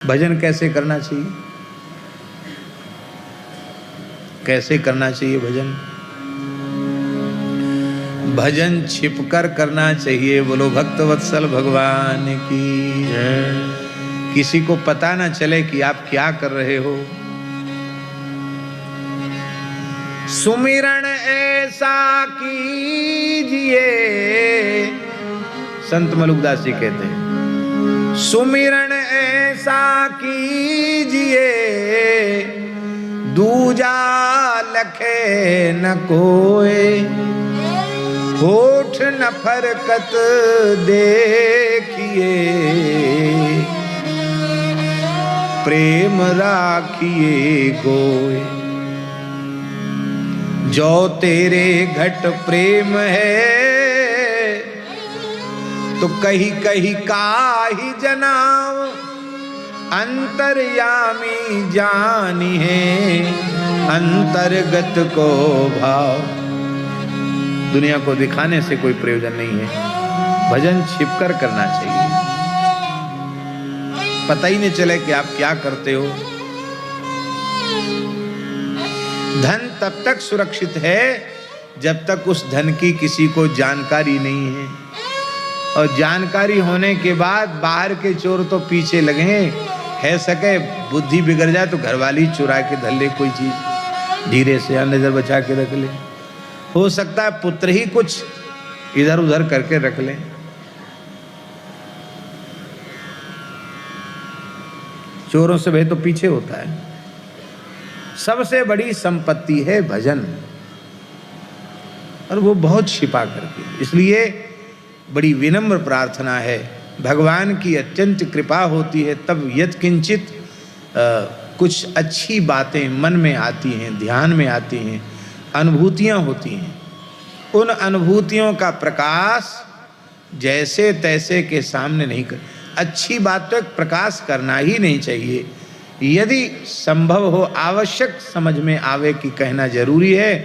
भजन कैसे करना चाहिए? कैसे करना चाहिए भजन? भजन छिपकर करना चाहिए। बोलो भक्त वत्सल भगवान की जय। किसी को पता ना चले कि आप क्या कर रहे हो। सुमिरन ऐसा कीजिए, संत मलुकदास जी कहते हैं, सुमिरन ऐसा कीजिए दूजा लखे न कोय, होठ न फरकत देखिए प्रेम राखिए गोय। जो तेरे घट प्रेम है तो कहीं कहीं काहि जनाव, अंतर्यामी जानी है अंतर्गत को भाव। दुनिया को दिखाने से कोई प्रयोजन नहीं है, भजन छिपकर करना चाहिए। पता ही नहीं चले कि आप क्या करते हो। धन तब तक सुरक्षित है जब तक उस धन की किसी को जानकारी नहीं है, और जानकारी होने के बाद बाहर के चोर तो पीछे लगे है सके बुद्धि बिगड़ जाए तो घरवाली चुरा के धर ले कोई चीज, धीरे से नजर बचा के रख ले। हो सकता है पुत्र ही कुछ इधर उधर करके रख ले। चोरों से भय तो पीछे होता है। सबसे बड़ी संपत्ति है भजन, और वो बहुत छिपा करके। इसलिए बड़ी विनम्र प्रार्थना है, भगवान की अत्यंत कृपा होती है तब यत् किंचित कुछ अच्छी बातें मन में आती हैं, ध्यान में आती हैं, अनुभूतियाँ होती हैं। उन अनुभूतियों का प्रकाश जैसे तैसे के सामने नहीं कर। अच्छी बात तो एक प्रकाश करना ही नहीं चाहिए। यदि संभव हो, आवश्यक समझ में आवे कि कहना जरूरी है,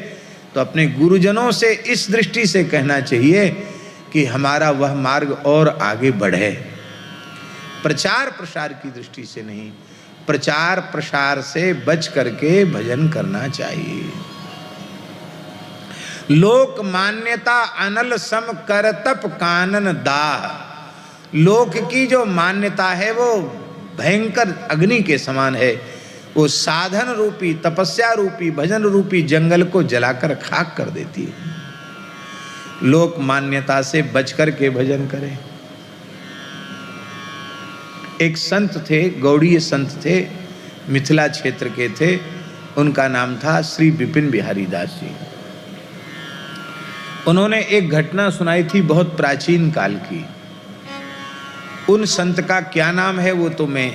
तो अपने गुरुजनों से इस दृष्टि से कहना चाहिए कि हमारा वह मार्ग और आगे बढ़े। प्रचार प्रसार की दृष्टि से नहीं, प्रचार प्रसार से बच करके भजन करना चाहिए। लोक मान्यता अनल सम कर तप कानन दाह। लोक की जो मान्यता है वो भयंकर अग्नि के समान है। वो साधन रूपी, तपस्या रूपी, भजन रूपी जंगल को जलाकर खाक कर देती है। लोक मान्यता से बचकर के भजन करें। एक संत थे, गौड़ीय संत थे, मिथिला क्षेत्र के थे। उनका नाम था श्री विपिन बिहारी दास जी। उन्होंने एक घटना सुनाई थी बहुत प्राचीन काल की। उन संत का क्या नाम है वो तो मैं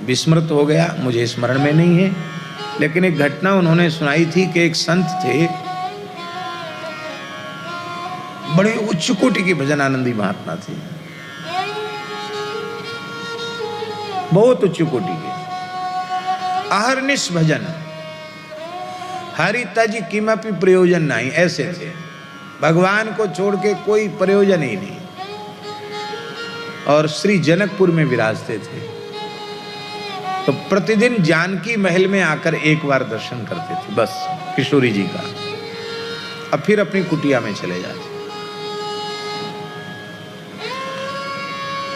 विस्मृत हो गया, मुझे स्मरण में नहीं है। लेकिन एक घटना उन्होंने सुनाई थी कि एक संत थे, बड़े उच्च कोटि के भजन आनंदी महात्मा थे, बहुत उच्च कोटि के। अहर्निश भजन, हरि तज किमपि प्रयोजन नहीं, ऐसे थे। भगवान को छोड़ के कोई प्रयोजन ही नहीं। और श्री जनकपुर में विराजते थे, तो प्रतिदिन जानकी महल में आकर एक बार दर्शन करते थे बस, किशोरी जी का। अब फिर अपनी कुटिया में चले जाते।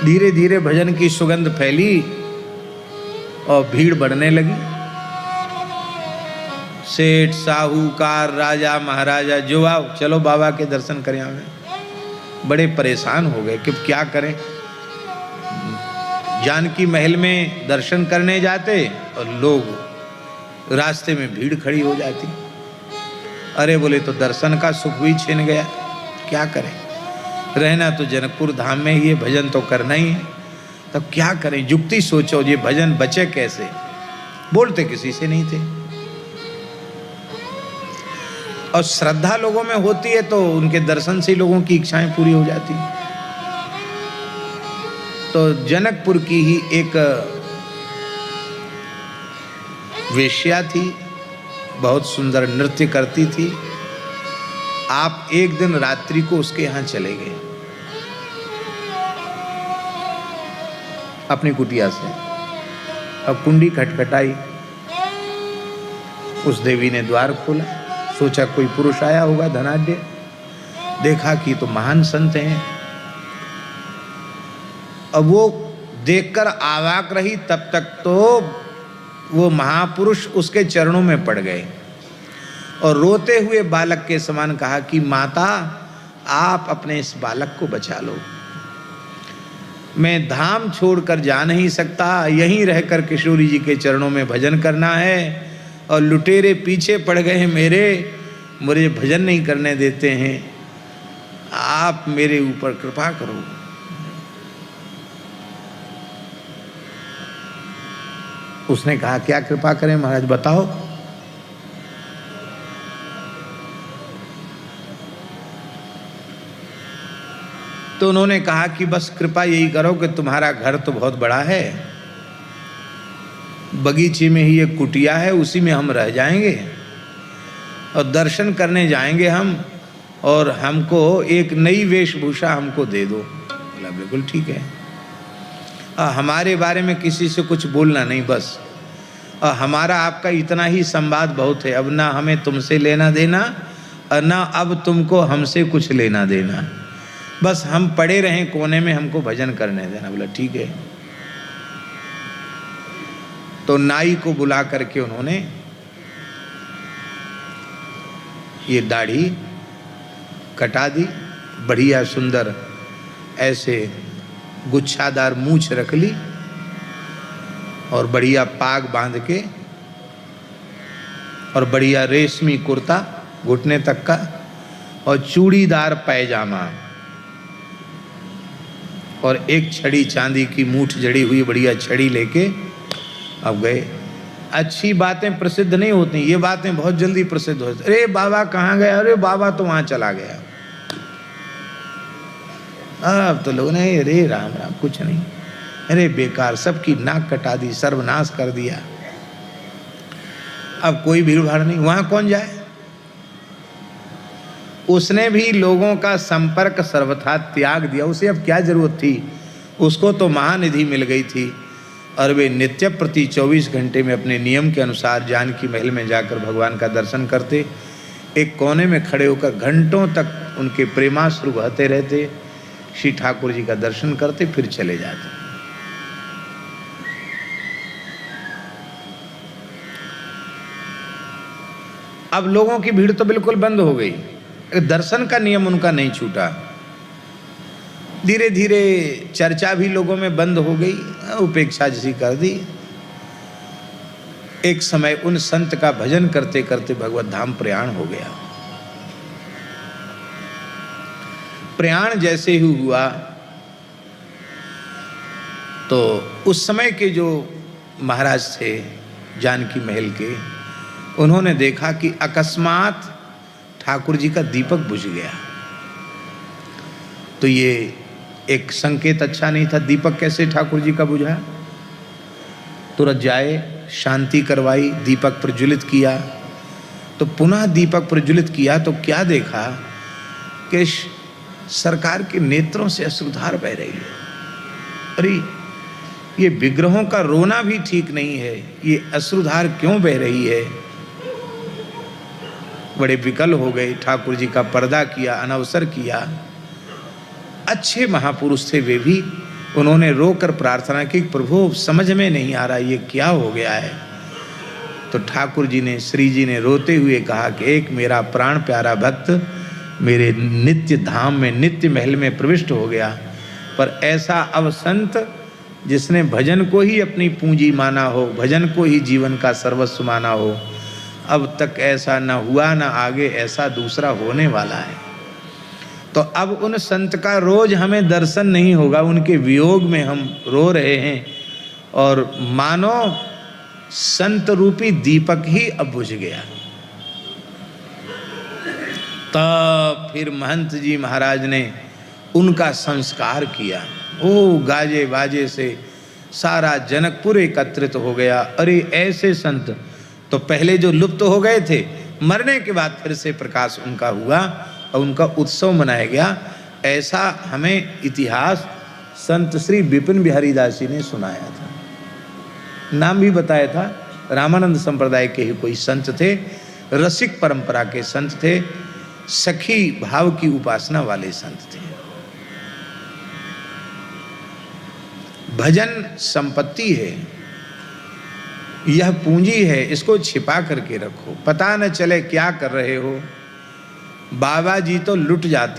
धीरे धीरे भजन की सुगंध फैली और भीड़ बढ़ने लगी। सेठ, साहूकार, राजा, महाराजा जो आओ, चलो बाबा के दर्शन करें। हमें बड़े परेशान हो गए कि क्या करें। जानकी महल में दर्शन करने जाते और लोग रास्ते में भीड़ खड़ी हो जाती। अरे बोले तो दर्शन का सुख भी छिन गया, क्या करें। रहना तो जनकपुर धाम में ही है, भजन तो करना ही है, तब क्या करें। युक्ति सोचो, ये भजन बचे कैसे। बोलते किसी से नहीं थे, और श्रद्धा लोगों में होती है तो उनके दर्शन से लोगों की इच्छाएं पूरी हो जाती। तो जनकपुर की ही एक वेश्या थी, बहुत सुंदर नृत्य करती थी। आप एक दिन रात्रि को उसके यहाँ चले गए अपनी कुटिया से। अब कुंडी खटखटाई, उस देवी ने द्वार खोला, सोचा कोई पुरुष आया होगा धनाढ्य, देखा कि तो महान संत हैं। अब वो देखकर आवाक रही, तब तक तो वो महापुरुष उसके चरणों में पड़ गए और रोते हुए बालक के समान कहा कि माता, आप अपने इस बालक को बचा लो, मैं धाम छोड़कर जा नहीं सकता, यहीं रहकर किशोरी जी के चरणों में भजन करना है और लुटेरे पीछे पड़ गए मेरे, मुझे भजन नहीं करने देते हैं, आप मेरे ऊपर कृपा करो। उसने कहा क्या कृपा करें महाराज, बताओ। तो उन्होंने कहा कि बस कृपा यही करो कि तुम्हारा घर तो बहुत बड़ा है, बगीचे में ही एक कुटिया है, उसी में हम रह जाएंगे और दर्शन करने जाएंगे हम, और हमको एक नई वेशभूषा हमको दे दो। बोला बिल्कुल ठीक है, हमारे बारे में किसी से कुछ बोलना नहीं, बस हमारा आपका इतना ही संवाद बहुत है, अब ना हमें तुमसे लेना देना और ना अब तुमको हमसे कुछ लेना देना, बस हम पड़े रहें कोने में, हमको भजन करने देना। बोला ठीक है। तो नाई को बुला करके उन्होंने ये दाढ़ी कटा दी, बढ़िया सुंदर ऐसे गुच्छादार मूछ रख ली और बढ़िया पाग बांध के और बढ़िया रेशमी कुर्ता घुटने तक का और चूड़ीदार पैजामा और एक छड़ी चांदी की मूठ जड़ी हुई बढ़िया छड़ी लेके अब गए। अच्छी बातें प्रसिद्ध नहीं होती, ये बातें बहुत जल्दी प्रसिद्ध होती। अरे बाबा कहाँ गया, अरे बाबा तो वहां चला गया। अब तो लोग ने अरे राम राम, कुछ नहीं, अरे बेकार, सबकी नाक कटा दी, सर्वनाश कर दिया, अब कोई भीड़ भाड़ नहीं, वहां कौन जाए। उसने भी लोगों का संपर्क सर्वथा त्याग दिया, उसे अब क्या जरूरत थी, उसको तो महानिधि मिल गई थी और वे नित्य प्रति 24 घंटे में अपने नियम के अनुसार जानकी महल में जाकर भगवान का दर्शन करते, एक कोने में खड़े होकर घंटों तक उनके प्रेमाश्रु बहते रहते, श्री ठाकुर जी का दर्शन करते, फिर चले जाते। अब लोगों की भीड़ तो बिल्कुल बंद हो गई, दर्शन का नियम उनका नहीं छूटा। धीरे धीरे चर्चा भी लोगों में बंद हो गई, उपेक्षा जैसी कर दी। एक समय उन संत का भजन करते करते भगवत धाम प्रयाण हो गया। प्रयाण जैसे ही हुआ तो उस समय के जो महाराज थे जानकी महल के, उन्होंने देखा कि अकस्मात ठाकुर जी का दीपक बुझ गया। तो ये एक संकेत अच्छा नहीं था, दीपक कैसे ठाकुर जी का बुझा। तुरंत जाए, शांति करवाई, दीपक प्रज्वलित किया। तो पुनः दीपक प्रज्वलित किया तो क्या देखा कि सरकार के नेत्रों से अश्रुधार बह रही है। अरे ये विग्रहों का रोना भी ठीक नहीं है, ये अश्रुधार क्यों बह रही है। बड़े विकल हो गए, ठाकुर जी का पर्दा किया, अनवसर किया। अच्छे महापुरुष थे वे भी, उन्होंने रोकर प्रार्थना की, प्रभु समझ में नहीं आ रहा ये क्या हो गया है। तो ठाकुर जी ने, श्री जी ने रोते हुए कहा कि एक मेरा प्राण प्यारा भक्त मेरे नित्य धाम में, नित्य महल में प्रविष्ट हो गया, पर ऐसा अब संत जिसने भजन को ही अपनी पूंजी माना हो, भजन को ही जीवन का सर्वस्व माना हो, अब तक ऐसा न हुआ, न आगे ऐसा दूसरा होने वाला है। तो अब उन संत का रोज हमें दर्शन नहीं होगा, उनके वियोग में हम रो रहे हैं और मानो संत रूपी दीपक ही अब बुझ गया। तब फिर महंत जी महाराज ने उनका संस्कार किया। ओ गाजे बाजे से सारा जनकपुर एकत्रित हो गया। अरे ऐसे संत तो पहले जो लुप्त हो गए थे, मरने के बाद फिर से प्रकाश उनका हुआ और उनका उत्सव मनाया गया। ऐसा हमें इतिहास संत श्री विपिन बिहारी दास जी ने सुनाया था। नाम भी बताया था। रामानंद संप्रदाय के ही कोई संत थे, रसिक परंपरा के संत थे, सखी भाव की उपासना वाले संत थे। भजन संपत्ति है, यह पूंजी है, इसको छिपा करके रखो, पता न चले क्या कर रहे हो। बाबा जी तो लुट जाते